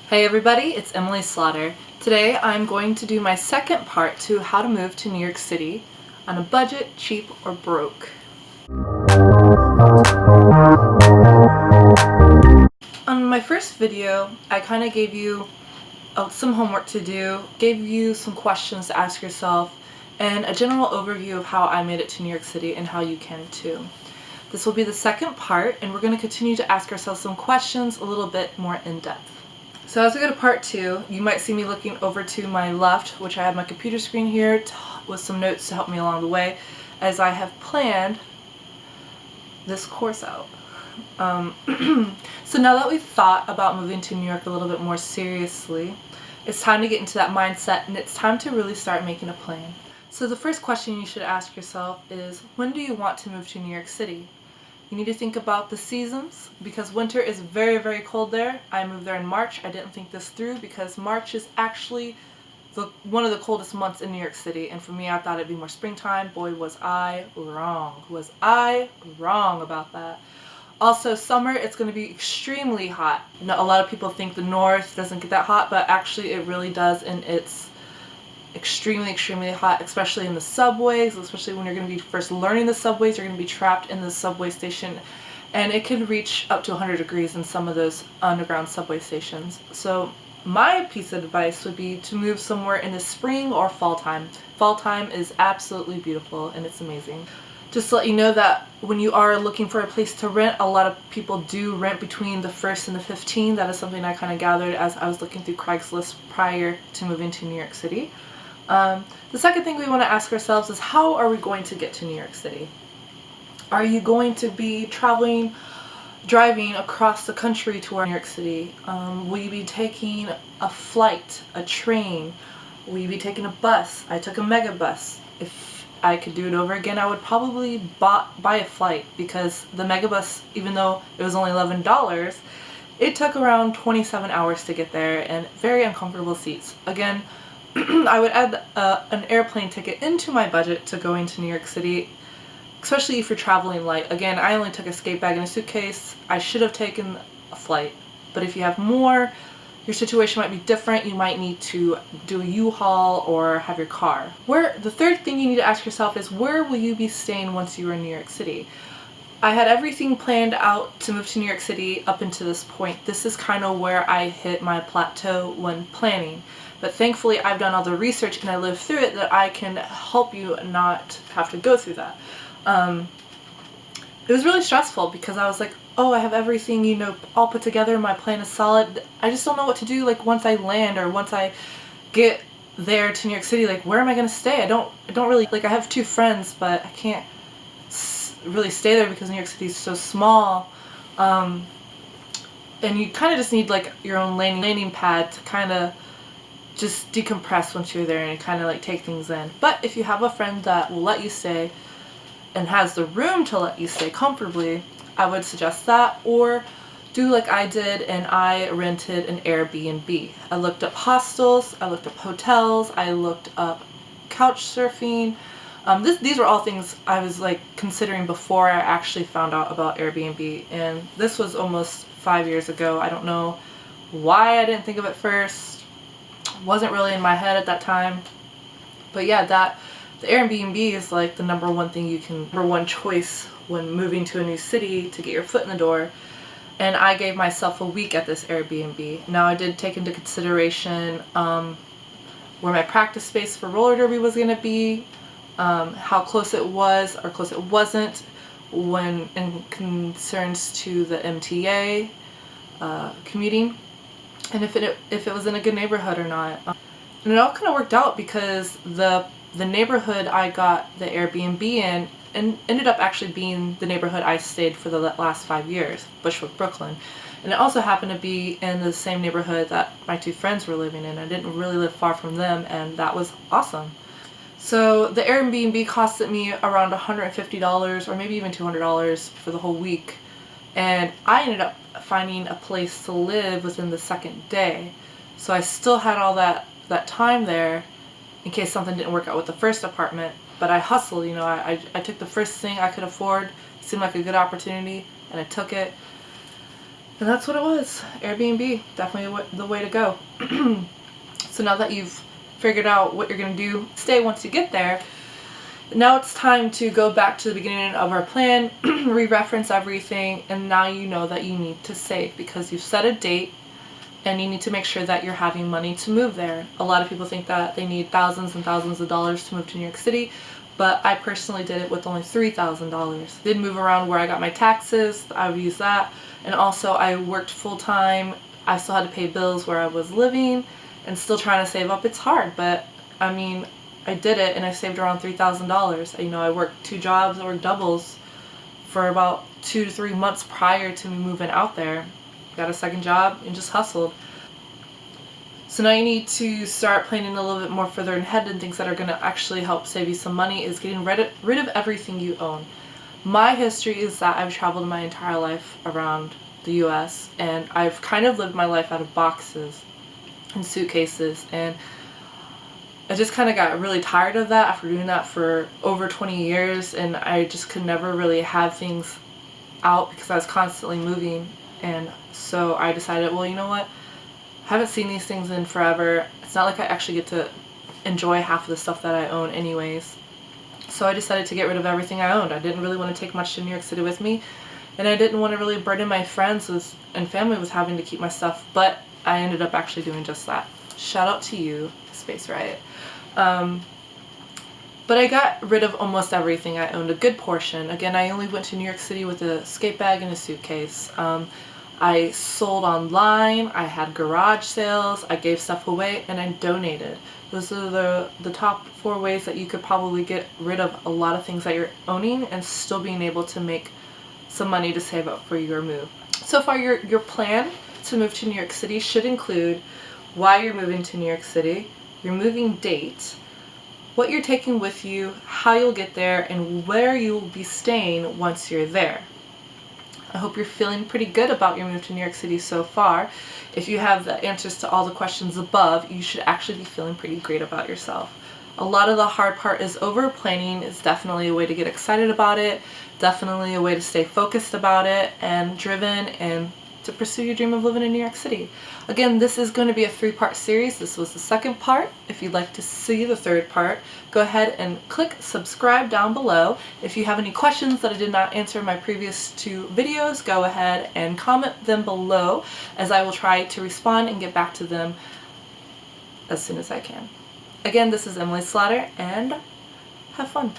Hey everybody, it's Emily Slaughter. Today I'm going to do my second part to how to move to New York City on a budget, cheap, or broke. On my first video, I kind of gave you some homework to do, gave you some questions to ask yourself, and a general overview of how I made it to New York City and how you can too. This will be the second part, and we're going to continue to ask ourselves some questions a little bit more in depth. So as we go to part 2, you might see me looking over to my left, which I have my computer screen here with some notes to help me along the way, as I have planned this course out. So now that we've thought about moving to New York a little bit more seriously, it's time to get into that mindset, and it's time to really start making a plan. So the first question you should ask yourself is, when do you want to move to New York City? You need to think about the seasons, because winter is very, very cold there. I moved there in March. I didn't think this through because March is actually one of the coldest months in New York City, and for me I thought it'd be more springtime. Boy, was I wrong. Was I wrong about that. Also, summer, it's going to be extremely hot. A lot of people think the north doesn't get that hot, but actually it really does, and it's extremely, extremely hot, especially in the subways, especially when you're going to be first learning the subways. You're going to be trapped in the subway station, and it can reach up to 100 degrees in some of those underground subway stations. So my piece of advice would be to move somewhere in the spring or fall time. Fall time is absolutely beautiful, and it's amazing. Just to let you know that when you are looking for a place to rent, a lot of people do rent between the 1st and the 15th. That is something I kind of gathered as I was looking through Craigslist prior to moving to New York City. The second thing we want to ask ourselves is, how are we going to get to New York City? Are you going to be driving across the country to New York City? Will you be taking a flight, a train? Will you be taking a bus? I took a mega bus. If I could do it over again, I would probably buy a flight, because the mega bus, even though it was only $11, it took around 27 hours to get there, and very uncomfortable seats. Again, I would add an airplane ticket into my budget to going to New York City, especially if you're traveling light. Again, I only took a skate bag and a suitcase. I should have taken a flight. But if you have more, your situation might be different. You might need to do a U-Haul or have your car. The third thing you need to ask yourself is, where will you be staying once you are in New York City? I had everything planned out to move to New York City up until this point. This is kind of where I hit my plateau when planning. But thankfully I've done all the research and I lived through it, that I can help you not have to go through that. It was really stressful because I was like, oh, I have everything, all put together, my plan is solid. I just don't know what to do, once I land or once I get there to New York City, where am I going to stay? I don't really, I have 2 friends, but I can't really stay there because New York City is so small. And you kind of just need your own landing pad to kind of just decompress once you're there and kind of take things in. But if you have a friend that will let you stay and has the room to let you stay comfortably, I would suggest that, or do like I did and I rented an Airbnb. I looked up hostels, I looked up hotels, I looked up couch surfing. These were all things I was considering before I actually found out about Airbnb, and this was almost 5 years ago. I don't know why I didn't think of it first. Wasn't really in my head at that time. But yeah, the Airbnb is the number one choice when moving to a new city to get your foot in the door. And I gave myself a week at this Airbnb. Now I did take into consideration where my practice space for roller derby was going to be, how close it was or close it wasn't when in concerns to the MTA commuting, and if it was in a good neighborhood or not. And it all kind of worked out because the neighborhood I got the Airbnb in and ended up actually being the neighborhood I stayed for the last 5 years, Bushwick, Brooklyn. And it also happened to be in the same neighborhood that my 2 friends were living in. I didn't really live far from them, and that was awesome. So the Airbnb costed me around $150 or maybe even $200 for the whole week. And I ended up finding a place to live within the second day. So I still had all that time there in case something didn't work out with the first apartment. But I hustled, I took the first thing I could afford. It seemed like a good opportunity, and I took it. And that's what it was. Airbnb, definitely the way to go. So now that you've figured out what you're going to do, stay once you get there, now it's time to go back to the beginning of our plan, re-reference everything, and now you know that you need to save because you've set a date and you need to make sure that you're having money to move there. A lot of people think that they need thousands and thousands of dollars to move to New York City, but I personally did it with only $3,000. Did move around where I got my taxes, I would use that, and also I worked full-time. I still had to pay bills where I was living and still trying to save up. It's hard, but I mean, I did it and I saved around $3,000. You know, I worked 2 jobs, I worked doubles for about 2 to 3 months prior to me moving out there. Got a second job and just hustled. So now you need to start planning a little bit more further ahead, and things that are going to actually help save you some money is getting rid of everything you own. My history is that I've traveled my entire life around the US and I've kind of lived my life out of boxes and suitcases, and I just kind of got really tired of that after doing that for over 20 years, and I just could never really have things out because I was constantly moving. And so I decided, well, you know what? I haven't seen these things in forever. It's not like I actually get to enjoy half of the stuff that I own anyways. So I decided to get rid of everything I owned. I didn't really want to take much to New York City with me, and I didn't want to really burden my friends and family with having to keep my stuff, but I ended up actually doing just that. Shout out to you, Space Riot. But I got rid of almost everything I owned, a good portion. Again, I only went to New York City with a skate bag and a suitcase. I sold online, I had garage sales, I gave stuff away, and I donated. Those are the top 4 ways that you could probably get rid of a lot of things that you're owning and still being able to make some money to save up for your move. So far, your plan to move to New York City should include why you're moving to New York City, your moving date, what you're taking with you, how you'll get there, and where you'll be staying once you're there. I hope you're feeling pretty good about your move to New York City so far. If you have the answers to all the questions above, you should actually be feeling pretty great about yourself. A lot of the hard part is over. Planning is definitely a way to get excited about it, definitely a way to stay focused about it and driven and to pursue your dream of living in New York City. Again, this is going to be a 3-part series. This was the 2nd part. If you'd like to see the 3rd part, go ahead and click subscribe down below. If you have any questions that I did not answer in my previous 2 videos, go ahead and comment them below, as I will try to respond and get back to them as soon as I can. Again, this is Emily Slaughter, and have fun.